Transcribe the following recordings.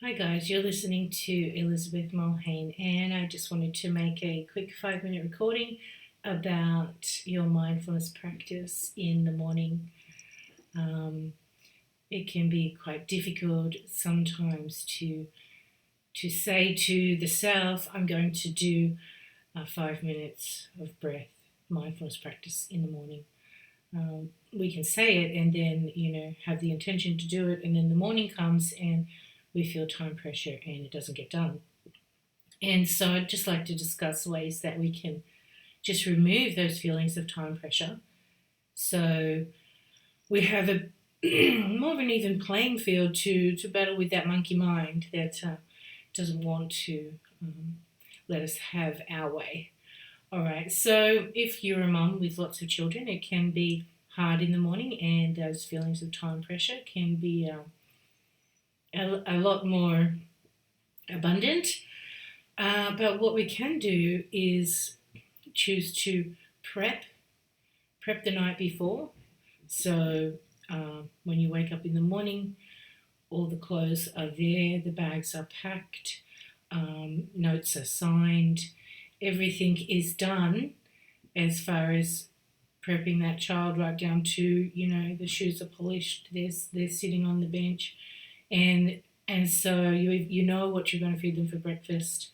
Hi guys, you're listening to Elizabeth Mulhane, and I just wanted to make a quick 5-minute recording about your mindfulness practice in the morning. It can be quite difficult sometimes to say to the self, I'm going to do 5 minutes of breath mindfulness practice in the morning. We can say it and then, have the intention to do it, and then the morning comes and we feel time pressure and it doesn't get done. And so I'd just like to discuss ways that we can just remove those feelings of time pressure so we have a more of an even playing field to battle with that monkey mind that doesn't want to let us have our way. All right, so if you're a mum with lots of children, it can be hard in the morning, and those feelings of time pressure can be a lot more abundant. But what we can do is choose to prep the night before. So when you wake up in the morning, all the clothes are there, the bags are packed, notes are signed, everything is done as far as prepping that child, right down to, the shoes are polished, they're sitting on the bench, and so you know what you're going to feed them for breakfast.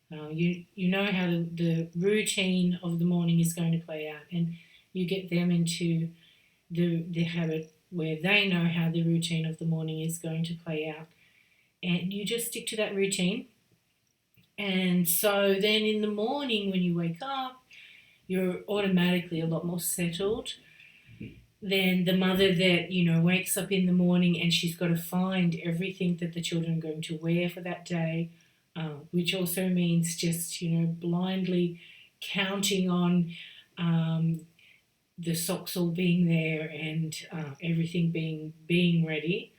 You know how the routine of the morning is going to play out, and you get them into the habit where they know how the routine of the morning is going to play out, and you just stick to that routine. And so then in the morning when you wake up, you're automatically a lot more settled than the mother that, wakes up in the morning and she's got to find everything that the children are going to wear for that day, which also means just, blindly counting on the socks all being there and everything being ready.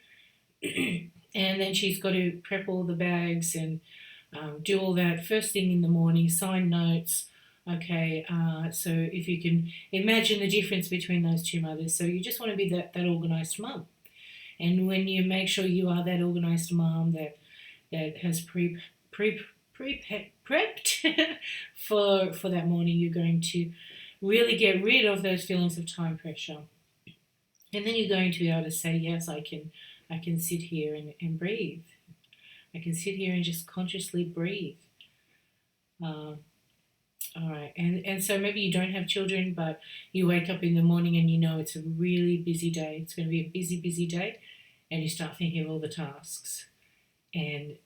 And then she's got to prep all the bags and do all that first thing in the morning, sign notes. Okay, so if you can imagine the difference between those two mothers. So you just want to be that organised mum. And when you make sure you are that organised mum that has prepped for that morning, you're going to really get rid of those feelings of time pressure. And then you're going to be able to say, yes, I can sit here and breathe. I can sit here and just consciously breathe. All right, and so maybe you don't have children, but you wake up in the morning and you know it's a really busy day. It's going to be a busy, busy day, and you start thinking of all the tasks. And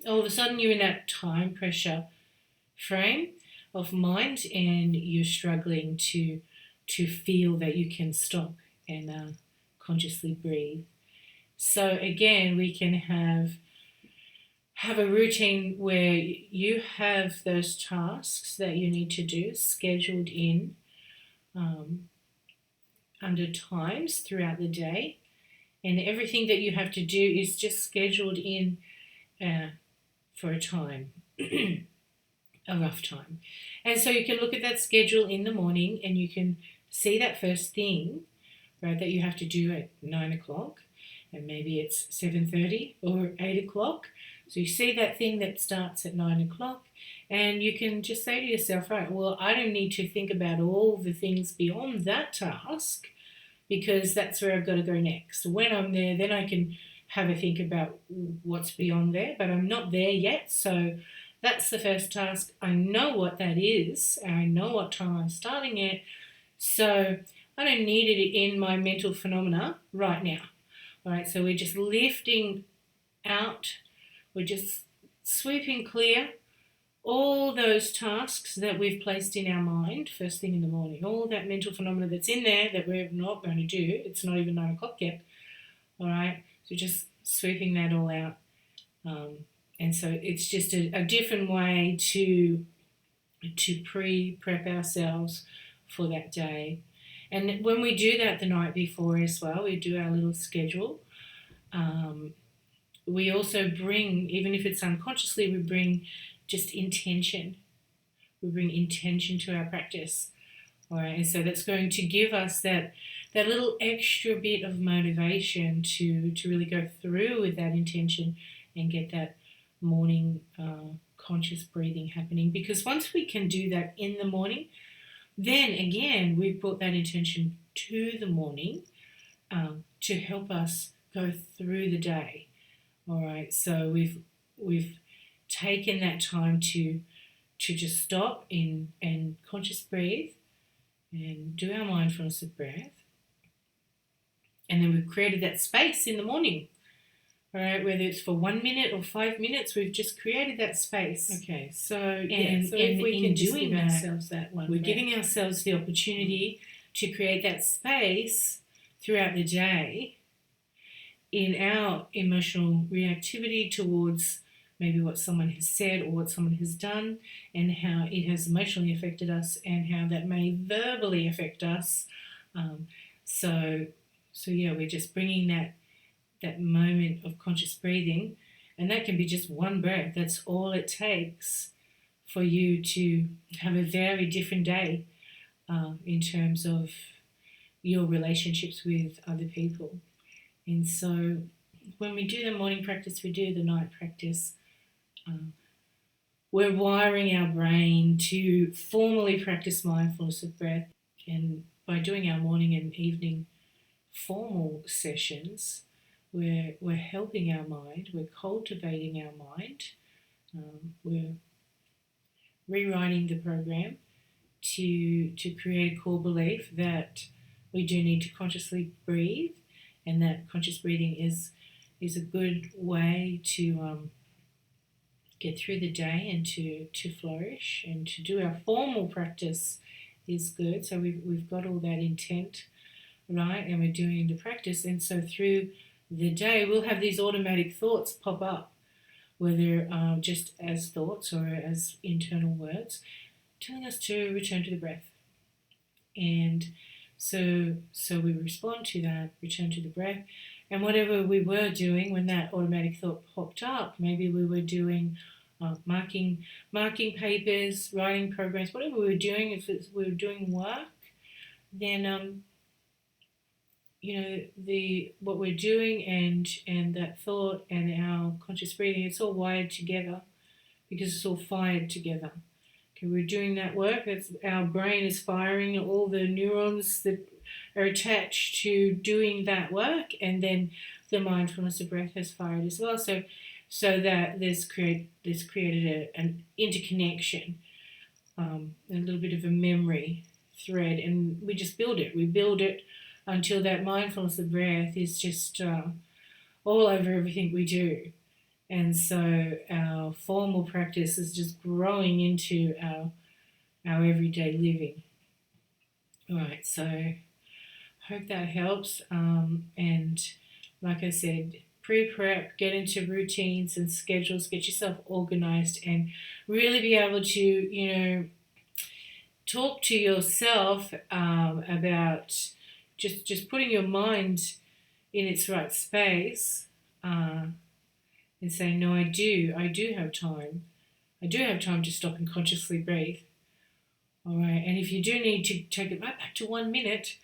all of a sudden you're in that time pressure frame of mind, and you're struggling to feel that you can stop and consciously breathe. So again, we can have a routine where you have those tasks that you need to do scheduled in under times throughout the day, and everything that you have to do is just scheduled in for a time, a rough time. And so you can look at that schedule in the morning and you can see that first thing, right, that you have to do at 9 o'clock, and maybe it's 7:30 or 8 o'clock. So you see that thing that starts at 9 o'clock, and you can just say to yourself, right, well, I don't need to think about all the things beyond that task because that's where I've got to go next. When I'm there, then I can have a think about what's beyond there, but I'm not there yet. So that's the first task. I know what that is, and I know what time I'm starting it. So I don't need it in my mental phenomena right now. All right, so we're just lifting out, we're just sweeping clear all those tasks that we've placed in our mind first thing in the morning, all that mental phenomena that's in there that we're not going to do. It's not even 9 o'clock yet. All right, so just sweeping that all out. And so it's just a different way to prep ourselves for that day. And when we do that the night before as well, we do our little schedule. We also bring, even if it's unconsciously, we bring just intention. We bring intention to our practice. All right, and so that's going to give us that little extra bit of motivation to really go through with that intention and get that morning conscious breathing happening. Because once we can do that in the morning, then again we've brought that intention to the morning to help us go through the day. All right, so we've taken that time to just stop and conscious breathe and do our mindfulness of breath. And then we've created that space in the morning. All right, whether it's for 1 minute or 5 minutes, we've just created that space. Okay, so if we can just give ourselves that one, we're giving ourselves the opportunity to create that space throughout the day in our emotional reactivity towards maybe what someone has said or what someone has done, and how it has emotionally affected us, and how that may verbally affect us. So yeah, we're just bringing that moment of conscious breathing, and that can be just one breath. That's all it takes for you to have a very different day in terms of your relationships with other people. And so when we do the morning practice, we do the night practice, we're wiring our brain to formally practice mindfulness of breath. And by doing our morning and evening formal sessions, we're helping our mind, we're cultivating our mind, we're rewriting the program to create a core belief that we do need to consciously breathe, and that conscious breathing is a good way to get through the day and to flourish, and to do our formal practice is good. So we've got all that intent, right, and we're doing the practice, and so through the day we'll have these automatic thoughts pop up, whether just as thoughts or as internal words, telling us to return to the breath. And so we respond to that, return to the breath, and whatever we were doing when that automatic thought popped up, maybe we were doing marking papers, writing programs, whatever we were doing, if we were doing work, then what we're doing and that thought and our conscious breathing, it's all wired together because it's all fired together. Okay, we're doing that work. Our brain is firing all the neurons that are attached to doing that work, and then the mindfulness of breath has fired as well. So that there's created an interconnection, a little bit of a memory thread, and we just build it. We build it until that mindfulness of breath is just all over everything we do. And so our formal practice is just growing into our everyday living. All right, so hope that helps. And like I said, pre-prep, get into routines and schedules, get yourself organized, and really be able to, talk to yourself about just putting your mind in its right space, and saying, no, I do have time. I do have time to stop and consciously breathe. All right, and if you do need to take it right back to 1 minute,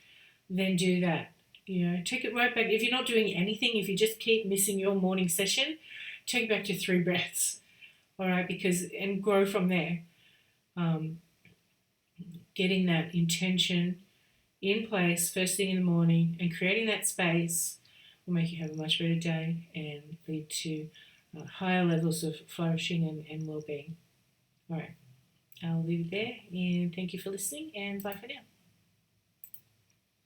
then do that. Take it right back. If you're not doing anything, if you just keep missing your morning session, take it back to 3 breaths. All right, and grow from there. Getting that intention in place first thing in the morning and creating that space will make you have a much better day and lead to higher levels of flourishing and well-being. All right, I'll leave it there, and thank you for listening, and bye for now.